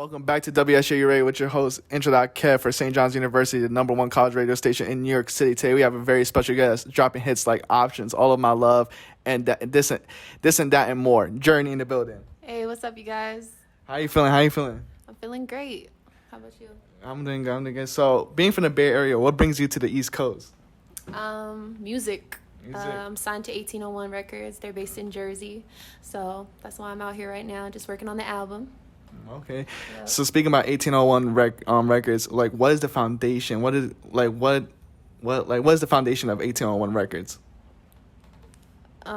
Welcome back to WSJU Radio with your host, Intro Kev for St. John's University, the #1 college radio station in New York City. Today we have a very special guest dropping hits like Options, All of My Love, and this and that and more. Journey in the building. Hey, what's up, you guys? How you feeling? I'm feeling great. How about you? I'm doing good. So, being from the Bay Area, what brings you to the East Coast? Music. I'm signed to 1801 Records. They're based in Jersey. So that's why I'm out here right now, just working on the album. Okay. Yep. So speaking about 1801 Records, like what is the foundation? What is the foundation of 1801 Records? I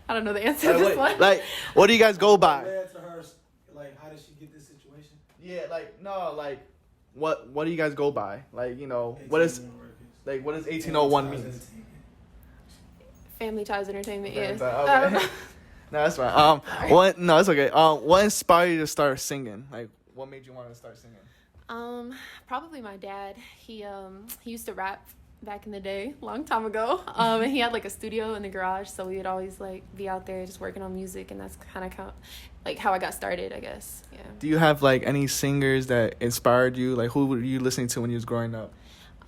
don't know the answer to this one. Like, what do you guys go by? To her, like, how did she get this situation? Yeah, what do you guys go by? Like, what is 1801 means? Family Ties Entertainment, yes. Okay. No, that's fine. No, it's okay. What inspired you to start singing? Like, what made you want to start singing? Probably my dad. He used to rap back in the day, long time ago. And he had like a studio in the garage, so we would always like be out there just working on music, and that's kind of like how I got started, I guess. Yeah. Do you have like any singers that inspired you? Like, who were you listening to when you was growing up?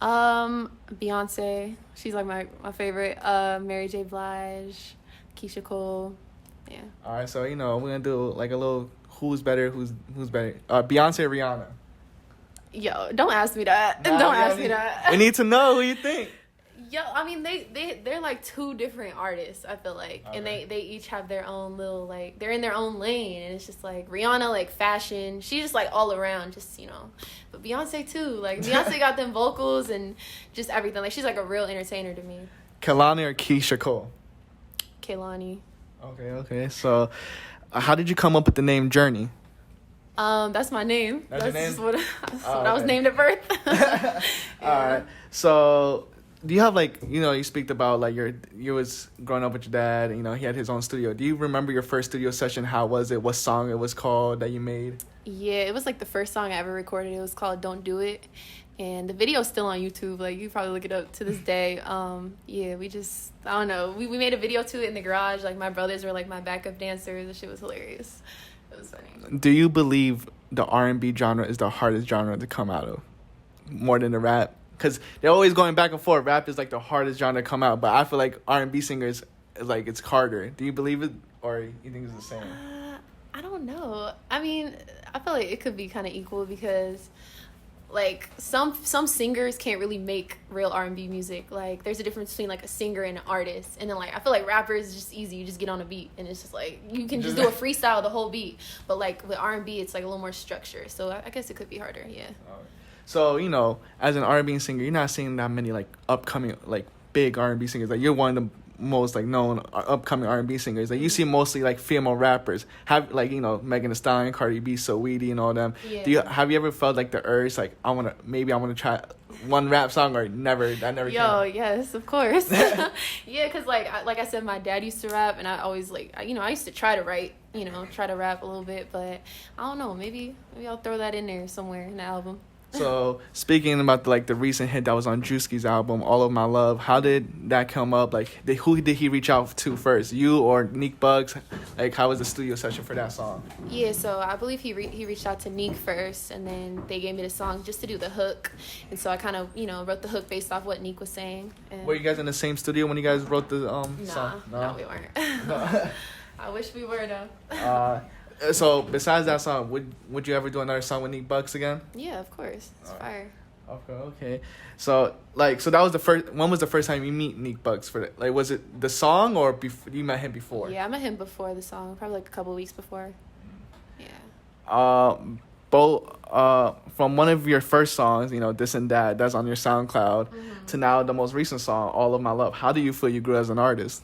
Beyonce. She's like my favorite. Mary J. Blige, Keisha Cole. Yeah. All right, so we're gonna do like a little who's better. Beyonce or Rihanna? Yo, don't ask me that. Don't ask me that. We need to know who you think. Yo, I mean they're like two different artists, I feel like. Okay. And they each have their own little like they're in their own lane, and it's just like Rihanna like fashion. She's just like all around, just But Beyonce too. Like Beyonce got them vocals and just everything. Like she's like a real entertainer to me. Kehlani or Keisha Cole? Kehlani. Okay. So, how did you come up with the name Journee? That's my name. That's your name? Just what I was named at birth. Yeah. All right. So, do you have like you speak about like you was growing up with your dad. He had his own studio. Do you remember your first studio session? How was it? What song it was called that you made? Yeah, it was like the first song I ever recorded. It was called "Don't Do It." And the video is still on YouTube. Like, you probably look it up to this day. Yeah, we just, I don't know. We made a video to it in the garage. Like, my brothers were, like, my backup dancers. The shit was hilarious. It was funny. Do you believe the R&B genre is the hardest genre to come out of? More than the rap? Because they're always going back and forth. Rap is, like, the hardest genre to come out. But I feel like R&B singers, like, it's harder. Do you believe it? Or you think it's the same? I don't know. I mean, I feel like it could be kind of equal because... like some singers can't really make real R&B music. Like there's a difference between like a singer and an artist, and then like I feel like rappers is just easy. You just get on a beat and it's just like you can just do a freestyle the whole beat. But like with R&B it's like a little more structure, so I guess it could be harder. Yeah. So as an R&B singer, you're not seeing that many like upcoming like big R&B singers. Like you're one of the most like known upcoming R&B singers. Like you see mostly like female rappers. Have like Megan Thee Stallion, Cardi B, Saweetie, and all them. Yeah. Have you ever felt like the urge like I want to try one rap song or never? Yes, of course. Yeah, because like I said, my dad used to rap, and I always like I used to try to write, try to rap a little bit, but I don't know, maybe I'll throw that in there somewhere in the album. So speaking about the recent hit that was on Drewski's album, All of My Love, how did that come up? Like, who did he reach out to first, you or Neek Bugs? Like, how was the studio session for that song? Yeah, so I believe he reached out to Neek first, and then they gave me the song just to do the hook, and so I kind of wrote the hook based off what Neek was saying. And were you guys in the same studio when you guys wrote the song? No, we weren't. No. I wish we were though. So besides that song, would you ever do another song with Neek Bugs again? Yeah, of course. It's fire. Okay. So that was the first. When was the first time you meet Neek Bugs for that? Like, was it the song or you met him before? Yeah, I met him before the song, probably like a couple weeks before. Yeah. From one of your first songs, This and That, that's on your SoundCloud, to now the most recent song, All of My Love. How do you feel you grew as an artist?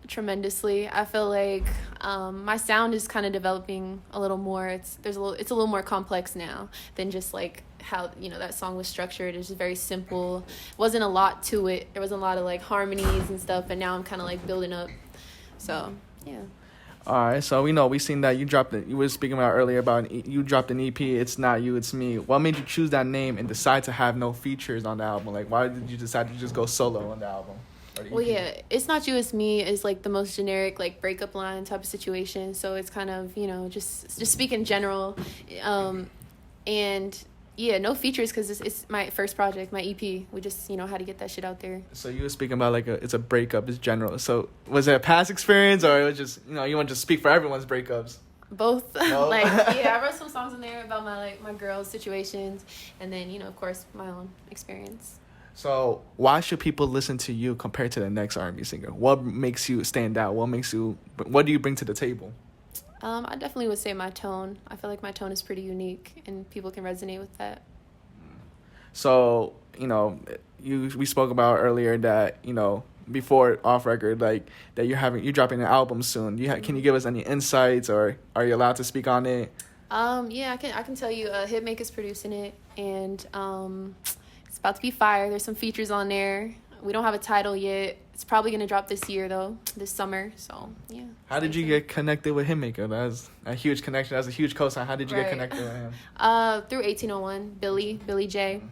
Tremendously. I feel like my sound is kind of developing a little more. It's a little more complex now than just like how that song was structured. It's just very simple. Wasn't a lot to it. There wasn't a lot of like harmonies and stuff, and now I'm kind of like building up. So yeah. All right, so we seen that you were speaking about earlier about you dropped an EP, It's Not You, It's Me. What made you choose that name and decide to have no features on the album? Like, why did you decide to just go solo on the album? Or the Well, EP? yeah, It's Not You, It's Me is like the most generic like breakup line type of situation. So it's kind of, just speak in general. And yeah, no features because it's my first project, my EP. We just, had to get that shit out there. So you were speaking about like it's a breakup, it's general. So was it a past experience or it was just, you want to speak for everyone's breakups? Both. No? I wrote some songs in there about my girls' situations, and then, of course, my own experience. So why should people listen to you compared to the next R&B singer? What makes you stand out? What do you bring to the table? I definitely would say my tone. I feel like my tone is pretty unique, and people can resonate with that. So, we spoke about earlier that, before off record, like that you're dropping an album soon. Can you give us any insights, or are you allowed to speak on it? Yeah, I can tell you, Hitmaker's producing it, and it's about to be fire. There's some features on there. We don't have a title yet. It's probably gonna drop this year though, this summer. So yeah. How did you get connected with Hitmaker? That's a huge connection. That's a huge cosign. How did you get connected with him? Through 1801, Billy J.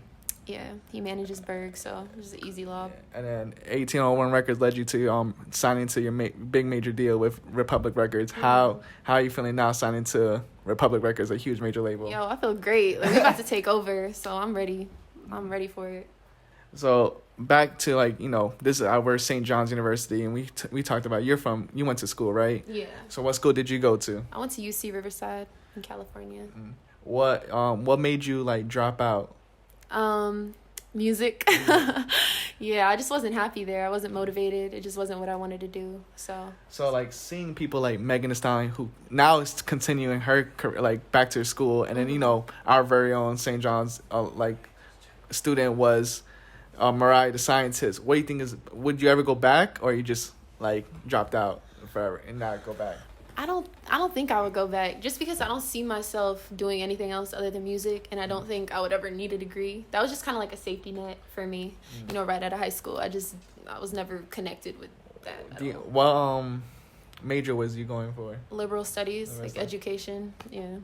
Yeah, he manages Berg, so it was an easy lob. And then 1801 Records led you to signing to your big major deal with Republic Records. Mm-hmm. How are you feeling now signing to Republic Records, a huge major label? Yo, I feel great. Like, we're about to take over, so I'm ready. I'm ready for it. So back to this is our St. John's University, and we talked about you went to school, right? Yeah. So what school did you go to? I went to UC Riverside in California. What made you drop out? Music. Yeah, I just wasn't happy there. I wasn't motivated. It just wasn't what I wanted to do. So seeing people like Megan Thee Stallion, who now is continuing her career, back to school, and then our very own St. John's student was Mariah the Scientist. What do you think would you ever go back, or you just dropped out forever and not go back? I don't think I would go back, just because I don't see myself doing anything else other than music, and I don't think I would ever need a degree. That was just kind of like a safety net for me, right out of high school. I was never connected with that. What major was you going for? Liberal studies, education. Yeah.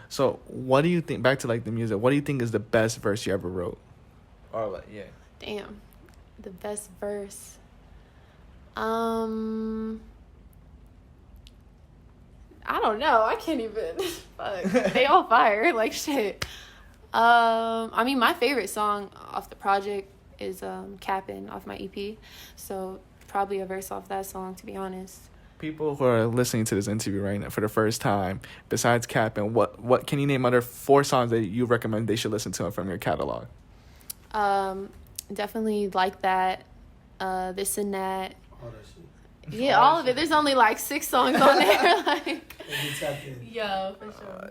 So what do you think, back to the music, what do you think is the best verse you ever wrote? Or Damn, the best verse. I don't know. I can't even. Fuck. They all fire. Shit. My favorite song off the project is Cappin' off my EP. So probably a verse off that song, to be honest. People who are listening to this interview right now for the first time, besides Cappin', what can you name other 4 songs that you recommend they should listen to from your catalog? Definitely Like That, This and That. All that shit. Yeah, all of it. There's only 6 songs on there. Yo, for sure.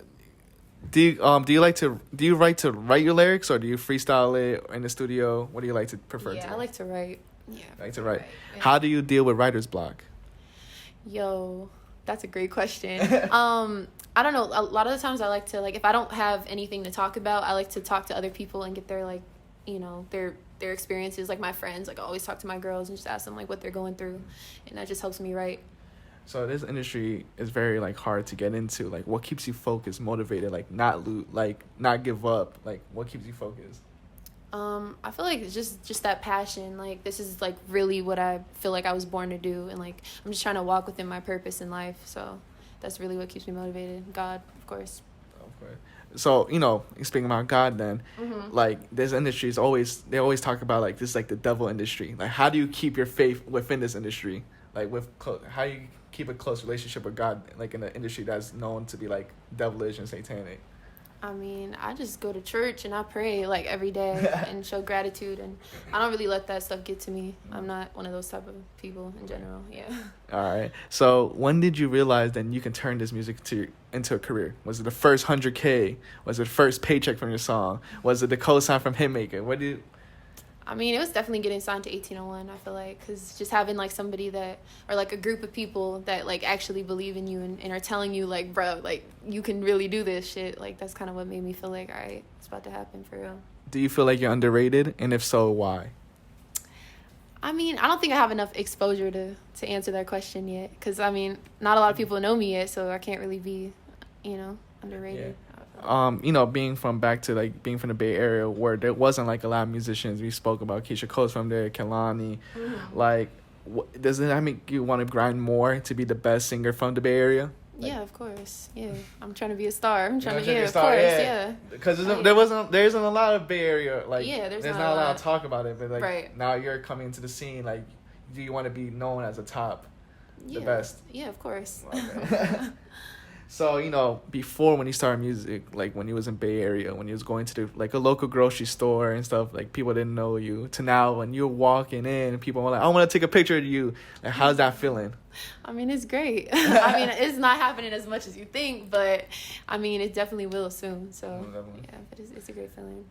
Do you write your lyrics, or do you freestyle it in the studio? What do you like to prefer? Yeah, I like to write. Yeah. Like to write. Yeah. How do you deal with writer's block? Yo, that's a great question. I don't know. A lot of the times I like to, if I don't have anything to talk about, I like to talk to other people and get their, their experiences. My friends, I always talk to my girls and just ask them, what they're going through. And that just helps me write. So this industry is very, hard to get into. What keeps you focused, motivated, not give up? What keeps you focused? I feel like it's just that passion. This is, really what I feel like I was born to do. And, I'm just trying to walk within my purpose in life. So that's really what keeps me motivated. God, of course. Of course. So, speaking about God then, this industry is they always talk about, this is, the devil industry. How do you keep your faith within this industry? How do you keep a close relationship with God, in an industry that's known to be, devilish and satanic? I just go to church and I pray, every day and show gratitude. And I don't really let that stuff get to me. I'm not one of those type of people in general. Yeah. All right. So when did you realize that you can turn this music into a career? Was it the first 100K? Was it the first paycheck from your song? Was it the co-sign from Hitmaker? It was definitely getting signed to 1801, I feel like, because just having, somebody that, or, a group of people that, actually believe in you and are telling you, bro, you can really do this shit. That's kind of what made me feel all right, it's about to happen for real. Do you feel like you're underrated? And if so, why? I don't think I have enough exposure to answer that question yet, because, not a lot of people know me yet, so I can't really be, a underrated. Being from the Bay Area where there wasn't like a lot of musicians. We spoke about Keisha Cole's from there, Kelani. Mm-hmm. Like, doesn't that make you want to grind more to be the best singer from the Bay Area? Yeah, of course. Yeah, I'm trying to be a star. I'm trying to, be a of star, course, yeah. Because there isn't a lot of Bay Area, like, there's not a lot of talk about it, but like, right. Now you're coming to the scene, like, do you want to be known as a top, the best? Yeah, of course. Okay. So, before when you started music, like when you was in Bay Area, when you was going to a local grocery store and stuff, like people didn't know you, to now when you're walking in, people were like, I want to take a picture of you. Like, how's that feeling? I mean, it's great. I mean, it's not happening as much as you think, but I mean, it definitely will soon. So, yeah, but it's a great feeling.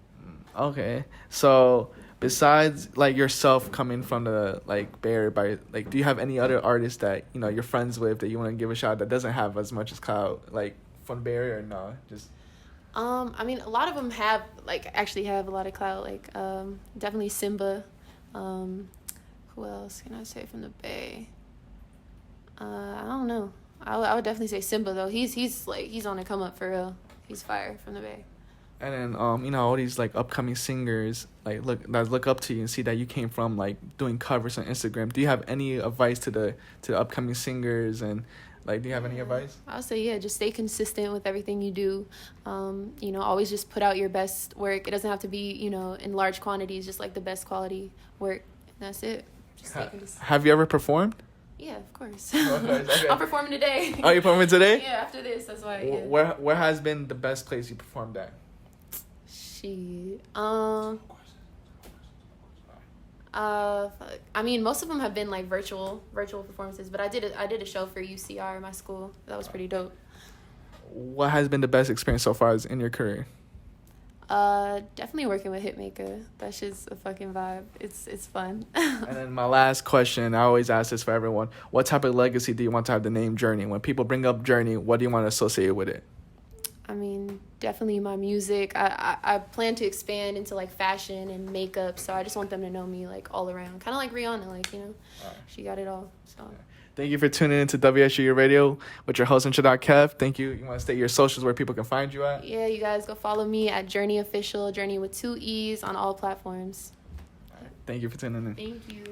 Okay. So, besides like yourself coming from the Bay Area, do you have any other artists that you're friends with that you want to give a shout that doesn't have as much as clout from the Bay Area, or no? Just I mean, a lot of them actually have a lot of clout. Definitely Simba. Who else can I say from the Bay? I don't know. I would definitely say Simba though. He's on the come up for real. He's fire from the Bay. And then all these upcoming singers look up to you and see that you came from doing covers on Instagram. Do you have any advice to the upcoming singers, and do you have any advice? I'll say just stay consistent with everything you do. Always just put out your best work. It doesn't have to be in large quantities, just the best quality work. And that's it. Just stay consistent. Have you ever performed? Yeah, of course. Okay. I'm performing today. Are you performing today? Yeah, after this, that's why. Yeah. Where has been the best place you performed at? I mean, most of them have been virtual performances, but I did a show for UCR, my school. That was pretty dope. What has been the best experience so far in your career? Definitely working with Hitmaker. That's just a fucking vibe. It's fun. And then my last question, I always ask this for everyone: what type of legacy do you want to have the name Journee? When people bring up Journee, what do you want to associate with it? I mean, definitely my music. I plan to expand into fashion and makeup, so I just want them to know me all around, kind of like Rihanna, she got it all. So thank you for tuning into WSJU Radio with your host Kev. Thank you. You want to state your socials where people can find you at? Yeah, you guys go follow me at Journee Official, Journee with 2 E's on all platforms. Thank you for tuning in. Thank you.